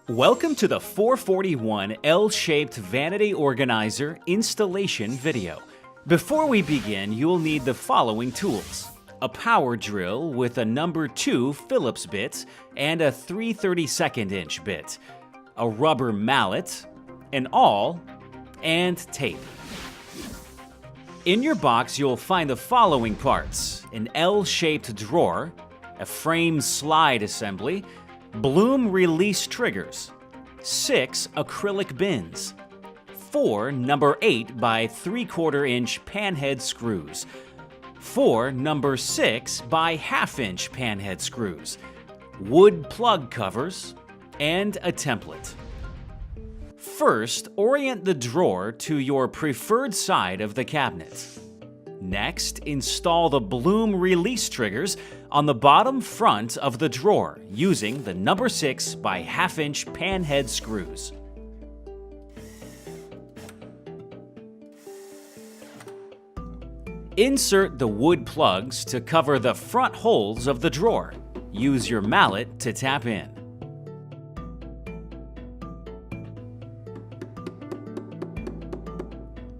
Welcome to the 441 L-shaped vanity organizer installation video. Before we begin, you'll need the following tools: a power drill with a number 2 Phillips bit and a 3/32 inch bit, a rubber mallet, an awl, and tape. In your box, you'll find the following parts: an L-shaped drawer, a frame slide assembly, bloom release triggers, 6 acrylic bins, 4 number 8 by 3/4 inch panhead screws, 4 number 6 by 1/2 inch panhead screws, wood plug covers, and a template. First, orient the drawer to your preferred side of the cabinet. Next, install the bloom release triggers on the bottom front of the drawer using the number 6 by 1/2 inch panhead screws. Insert the wood plugs to cover the front holes of the drawer. Use your mallet to tap in.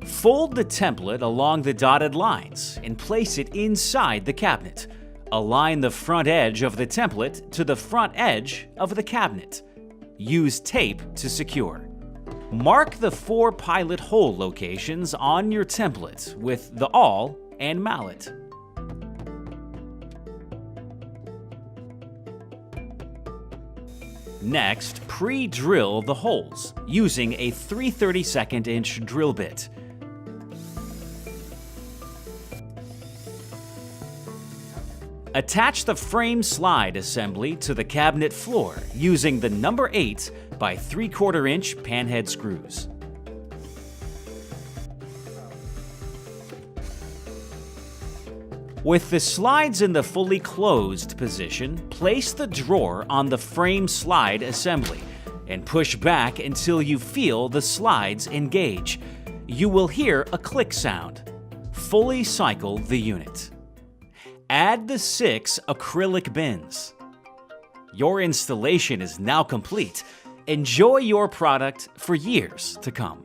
Fold the template along the dotted lines and place it inside the cabinet. Align the front edge of the template to the front edge of the cabinet. Use tape to secure. Mark the 4 pilot hole locations on your template with the awl and mallet. Next, pre-drill the holes using a 3/32 inch drill bit. Attach the frame slide assembly to the cabinet floor using the number 8 by 3/4 inch panhead screws. With the slides in the fully closed position, place the drawer on the frame slide assembly and push back until you feel the slides engage. You will hear a click sound. Fully cycle the unit. Add the 6 acrylic bins. Your installation is now complete. Enjoy your product for years to come.